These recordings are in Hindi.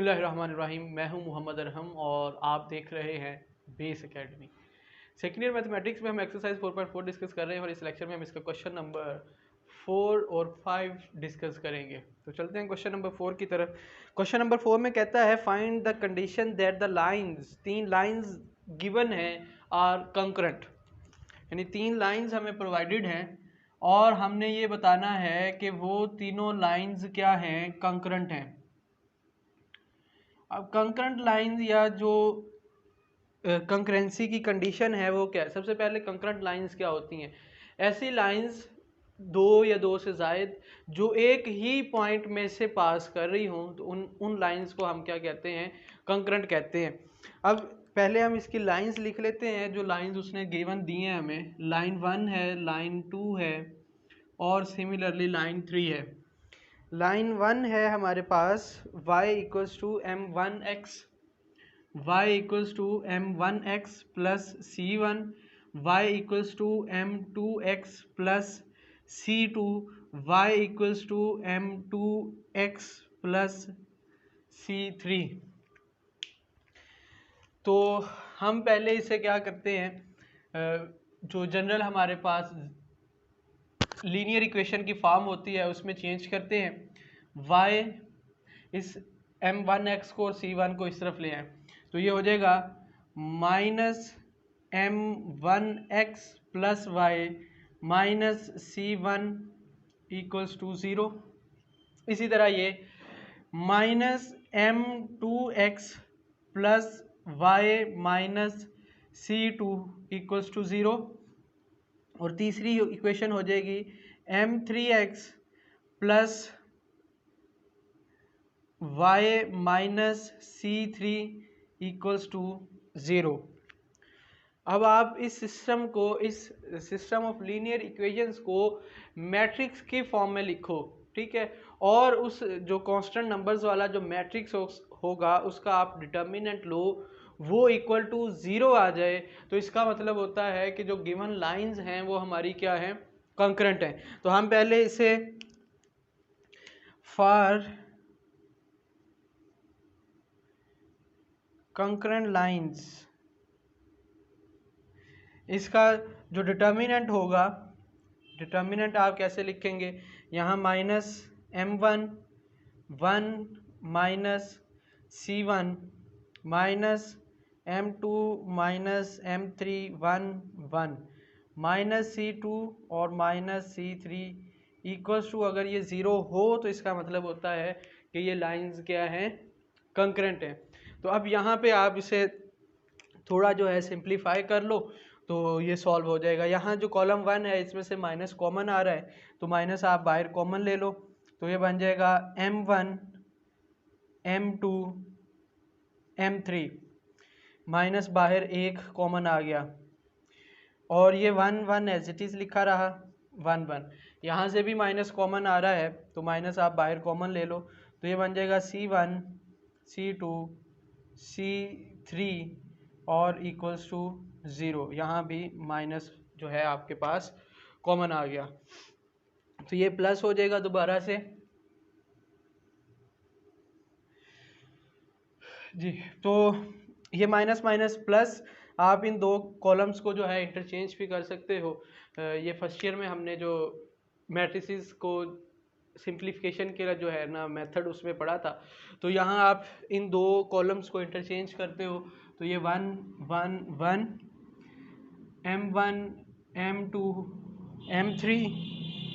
बिस्मिल्लाहिर्रहमानिर्रहीम। मैं हूं मोहम्मद अरहम और आप देख रहे हैं base academy. Second year mathematics में हम एक्सरसाइज 4.4 डिस्कस कर रहे हैं और इस लेक्चर में हम इसका क्वेश्चन नंबर 4 और 5 डिस्कस करेंगे। तो चलते हैं क्वेश्चन नंबर 4 की तरफ। क्वेश्चन नंबर 4 में कहता है find the condition that the lines, 3 lines given है आर कंकरेंट, यानी 3 लाइंस हमें प्रोवाइडेड हैं और हमने ये बताना है कि वो तीनों लाइंस क्या हैं, कंकरेंट हैं। अब कंकरेंट लाइंस या जो कंकरेंसी की कंडीशन है वो क्या है। सबसे पहले कंकरेंट लाइंस क्या होती हैं? ऐसी लाइंस दो या दो से ज़ायद जो एक ही पॉइंट में से पास कर रही हों, तो उन लाइंस को हम क्या कहते हैं, कंकरेंट कहते हैं। अब पहले हम इसकी लाइंस लिख लेते हैं जो लाइंस उसने गिवन दी हैं हमें। लाइन 1 है, लाइन 2 है और सिमिलरली लाइन 3 है। लाइन 1 है हमारे पास y equals to m1x, y equals to m1x plus c1, y equals to m2x plus c2, y equals to m2x plus c3। तो हम पहले इसे क्या करते हैं, जो जनरल हमारे पास लीनियर इक्वेशन की फॉर्म होती है उसमें चेंज करते हैं। y इस m1x को और c1 को इस तरफ ले आए तो ये हो जाएगा minus m1x plus Y minus c1 equals to 0। इसी तरह ये minus m2x plus Y minus c2 equals to 0। और तीसरी इक्वेशन हो जाएगी m3x plus y minus c3 equals to 0। अब आप इस सिस्टम ऑफ लीनियर इक्वेशंस को मैट्रिक्स की फॉर्म में लिखो, ठीक है। और उस जो कांस्टेंट नंबर्स वाला जो मैट्रिक्स होगा उसका आप डिटर्मिनेंट लो, वो इक्वल टू 0 आ जाए, तो इसका मतलब होता है कि जो गिवन लाइंस हैं वो हमारी क्या हैं, कंकरेंट हैं। तो हम पहले इसे फॉर कंकरेंट लाइंस, इसका जो डिटर्मिनेंट होगा, डिटर्मिनेंट आप कैसे लिखेंगे, यहाँ minus m1 1 minus c1 minus m2 minus m3 1 1 minus c2 और माइनस c3 इक्वल्स टू, अगर ये 0 हो तो इसका मतलब होता है कि ये लाइंस क्या हैं, कंकरेंट हैं। तो अब यहाँ पे आप इसे थोड़ा जो है सिंप्लीफाई कर लो तो ये सॉल्व हो जाएगा। यहाँ जो कॉलम 1 है इसमें से माइनस कॉमन आ रहा है तो माइनस आप बाहर कॉमन ले लो, तो ये बन जाएगा m1 m2 m3, माइनस बाहर एक कॉमन आ गया और ये 1 1 एज इट इज़ लिखा रहा 1 1। यहाँ से भी माइनस कॉमन आ रहा है तो माइनस आप बाहर कॉमन ले लो, तो ये बन जाएगा c1 c2 c3 और इक्वल्स टू 0। यहाँ भी माइनस जो है आपके पास कॉमन आ गया तो ये प्लस हो जाएगा दोबारा से जी। तो ये माइनस माइनस प्लस, आप इन दो कॉलम्स को जो है इंटरचेंज भी कर सकते हो। ये फर्स्ट ईयर में हमने जो मैट्रिसेस को सिंप्लीफिकेशन के जो है ना मेथड उसमें पढ़ा था, तो यहाँ आप इन दो कॉलम्स को इंटरचेंज करते हो तो ये 1 1 1 m1 m2 m3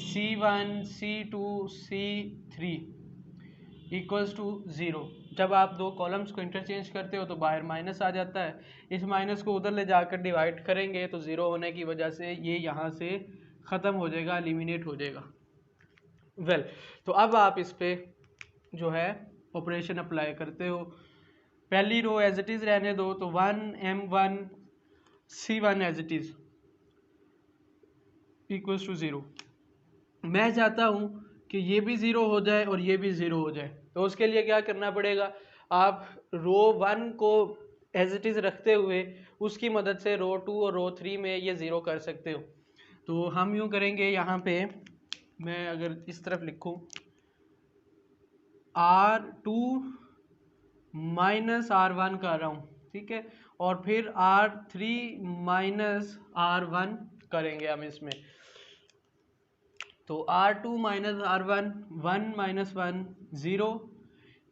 c1 c2 c3 equals to 0। जब आप दो कॉलम्स को इंटरचेंज करते हो तो बाहर माइनस आ जाता है, इस माइनस को उधर ले जाकर डिवाइड करेंगे तो 0 होने की वजह से ये यहाँ से ख़त्म हो जाएगा, एलिमिनेट हो जाएगा। वेल तो अब आप इस पे जो है ऑपरेशन अप्लाई करते हो। पहली रो एज इट इज़ रहने दो, तो 1 m1 c1 as it is equals to 0। मैं चाहता हूँ कि ये भी 0 हो जाए और ये भी 0 हो जाए, तो उसके लिए क्या करना पड़ेगा, आप रो 1 को एज इट इज़ रखते हुए उसकी मदद से रो 2 और रो 3 में ये 0 कर सकते हो। तो हम यूँ करेंगे, यहाँ पे मैं अगर इस तरफ लिखूँ R2 माइनस R1 कर रहा हूँ, ठीक है, और फिर R3 माइनस R1 करेंगे हम इसमें। तो R2 minus R1, 1 minus 1 0,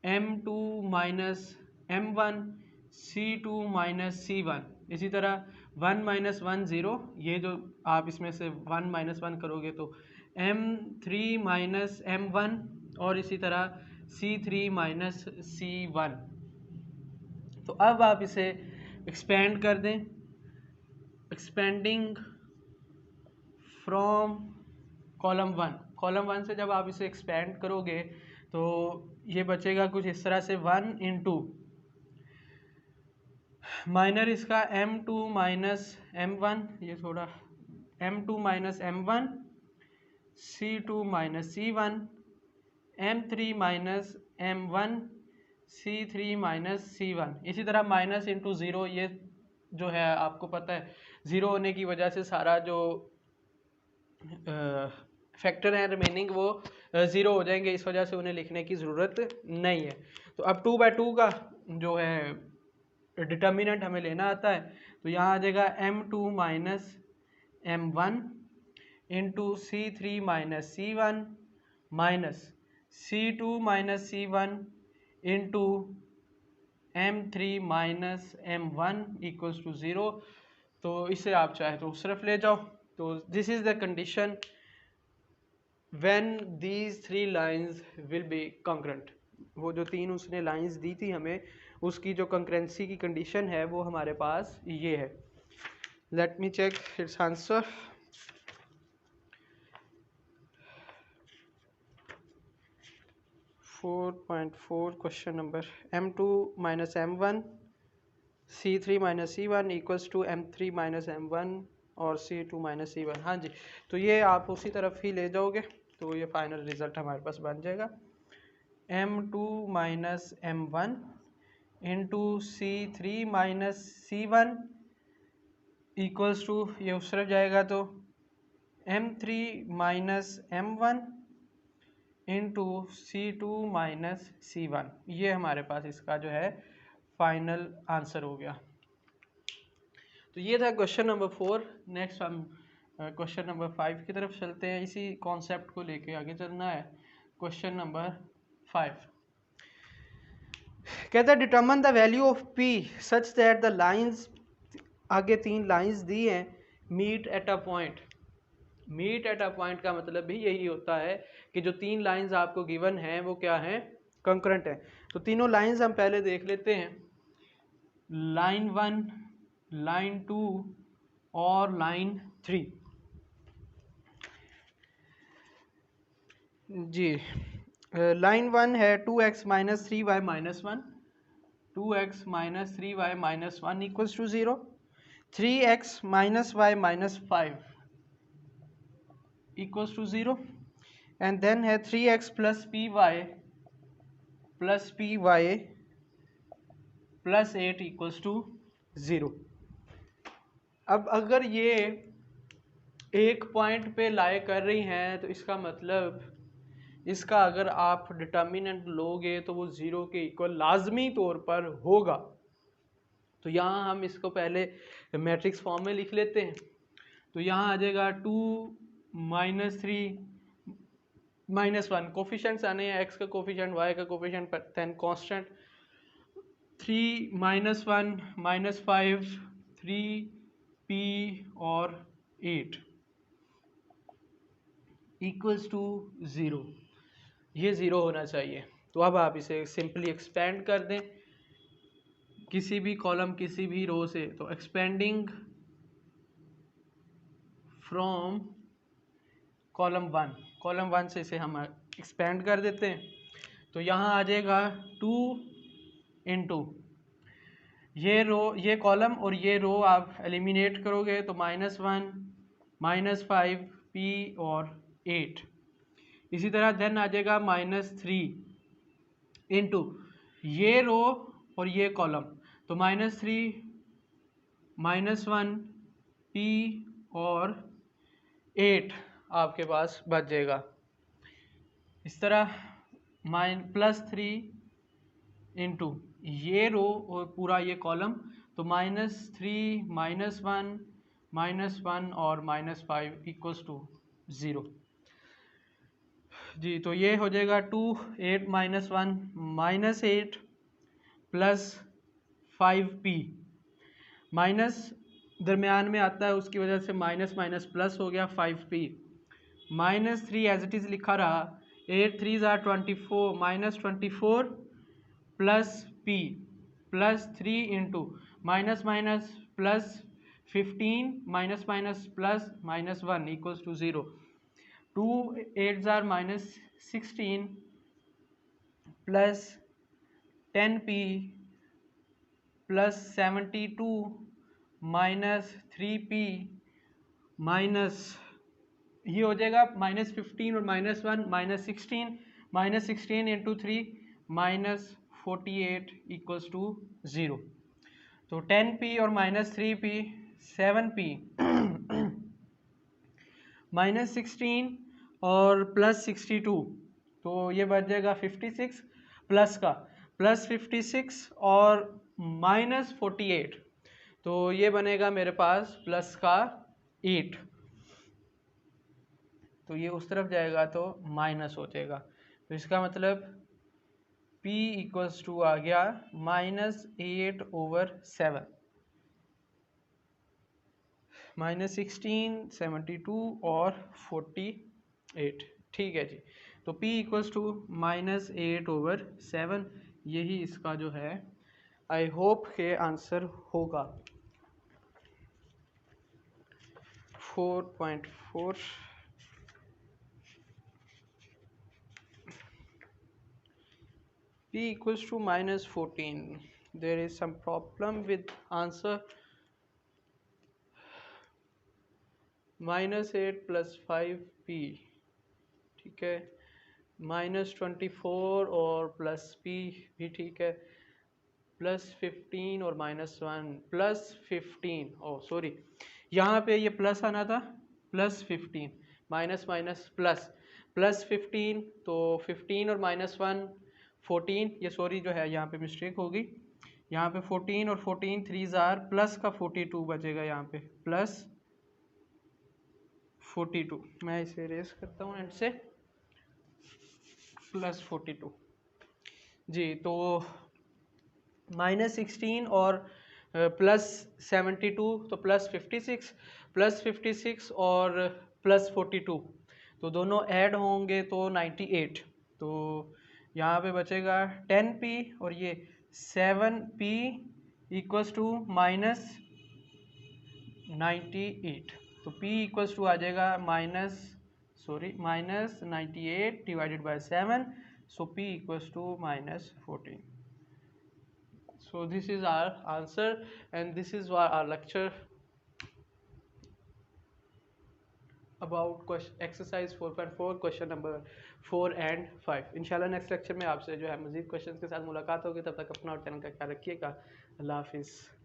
M2 minus M1, C2 minus C1। इसी तरह 1 माइनस 1 0, ये जो आप इसमें से 1 माइनस 1 करोगे तो M3 माइनस M1, और इसी तरह C3 माइनस C1। तो अब आप इसे एक्सपेंड कर दें, एक्सपेंडिंग फ्रॉम कॉलम वन से जब आप इसे एक्सपेंड करोगे तो ये बचेगा कुछ इस तरह से 1 इंटू माइनर इसका M2 माइनस M1, ये थोड़ा M2 minus M1, C2 minus C1, M3 minus M1, C3 minus C1। इसी तरह माइनस इंटू ज़ीरो, ये जो है आपको पता है ज़ीरो होने की वजह से सारा जो फैक्टर हैं रिमेनिंग वो ज़ीरो हो जाएंगे, इस वजह से उन्हें लिखने की ज़रूरत नहीं है। तो अब 2/2 का जो है डिटर्मिनेंट हमें लेना आता है, तो यहाँ आ जाएगा M2 minus M1 into C3 minus C1 minus C2 minus C1 into M3 minus M1 equals to 0। तो इसे आप चाहे तो उस तरफ ले जाओ। तो this is the condition when these 3 lines will be concurrent. वो जो 3 उसने लाइंस दी थी हमें, उसकी जो कंकरेंसी की कंडीशन है वो हमारे पास ये है। Let me check its answer. Question number M2 minus M1, C3 minus C1 equals to M3 minus M1 और C2 माइनस C1। हाँ जी, तो ये आप उसी तरफ ही ले जाओगे तो ये फाइनल रिजल्ट हमारे पास बन जाएगा M2 minus M1 into C3 minus C1 equals to, ये उस तरफ जाएगा तो M3 minus M1 into C2 minus C1। ये हमारे पास इसका जो है फाइनल आंसर हो गया। तो ये था क्वेश्चन नंबर 4। नेक्स्ट हम क्वेश्चन नंबर 5 की तरफ चलते हैं। इसी कॉन्सेप्ट को लेके आगे चलना है। क्वेश्चन नंबर 5 कहता है determine the value of P such that the lines, आगे 3 लाइंस दी हैं, meet at a point. Meet at a point का मतलब भी यही होता है कि जो 3 लाइंस आपको गिवन हैं वो क्या हैं, कंकरेंट है। तो तीनों लाइंस हम पहले देख लेते हैं, लाइन 1, लाइन 2 और लाइन 3 जी। लाइन 1 है 2x minus 3y minus 1, 2x minus 3y minus 1 equals to 0, 3x minus y minus 5 equals to 0, and then है 3x plus py plus 8 equals to 0। अब अगर ये एक पॉइंट पे लाई कर रही हैं तो इसका मतलब इसका अगर आप डिटर्मिनेंट लोगे तो वो 0 के इक्वल लाजमी तौर पर होगा। तो यहाँ हम इसको पहले मैट्रिक्स फॉर्म में लिख लेते हैं। तो यहाँ आ जाएगा 2 माइनस 3 माइनस 1, कोफिशेंट्स आने हैं, x का कोफिशेंट, y का coefficient, then constant, 3 minus 1 minus 5, 3p और 8 इक्वल्स टू 0। ये 0 होना चाहिए। तो अब आप इसे सिंपली एक्सपेंड कर दें किसी भी कॉलम किसी भी रो से। तो एक्सपेंडिंग फ्रॉम कॉलम 1 से इसे हम एक्सपेंड कर देते हैं। तो यहाँ आ जाएगा 2 इंटू ये रो, ये कॉलम और ये रो आप एलिमिनेट करोगे तो -1 -5 p और 8। इसी तरह देन आ जाएगा -3 इंटू ये रो और ये कॉलम, तो -3 -1 p और 8 आपके पास बच जाएगा। इस तरह +3 इंटू ये रो और पूरा ये कॉलम, तो -3 -1 और -5 इक्वल्स टू 0 जी। तो ये हो जाएगा 2 8 -1 -8 प्लस 5p, माइनस दरमियान में आता है उसकी वजह से माइनस माइनस प्लस हो गया 5p, -3 एज इट इज़ लिखा रहा, 8 3 ज़ार 24 -24 plus p plus 3 into minus minus plus 15 minus minus plus -1 equals to 0, 2 8 ज़ार -16 plus 10p plus 72 -3p minus ये हो जाएगा -15 और -1 -16 इंटू 3 -48 इक्वल्स टू 0। तो 10p और -3p 7p -16 और +62, तो ये बच जाएगा 56 प्लस का +56 और -48, तो ये बनेगा मेरे पास प्लस का 8, तो ये उस तरफ जाएगा तो माइनस हो जाएगा। तो इसका मतलब p इक्वल्स टू आ गया -8/7 -16 72 और 48, ठीक है जी। तो p इक्वल्स टू -8/7, यही इसका जो है आई होप के आंसर होगा। 4.4 p equals to -14, there is some problem with answer, -8 + 5p, ठीक है, -24 और +p भी ठीक है, +15 और -1 +15, ओह सॉरी यहाँ पे ये प्लस आना था, +15 माइनस माइनस प्लस +15, तो 15 और -1 14, ये सॉरी जो है यहाँ पे मिस्टेक होगी, यहाँ पे 14 और 14 3 ज़ार प्लस का 42 बचेगा, यहाँ पे +42, मैं इसे रेस करता हूँ एंड से +42 जी। तो -16 और +72, तो +56 और +42, तो दोनों ऐड होंगे तो 98, तो यहाँ पे बचेगा 10p और ये 7p इक्वल्स टू -98, तो p इक्वल्स टू आ जाएगा -98 divided by 7, so p equals to -14. So this is our answer and this is our lecture about exercise 4.4 question number 4 and 5। इंशाल्लाह नेक्स्ट लेक्चर में आपसे जो है मजीद क्वेश्चन के साथ मुलाकात होगी, तब तक अपना और चैनल का ख्याल रखिएगा। अल्लाह हाफिज़।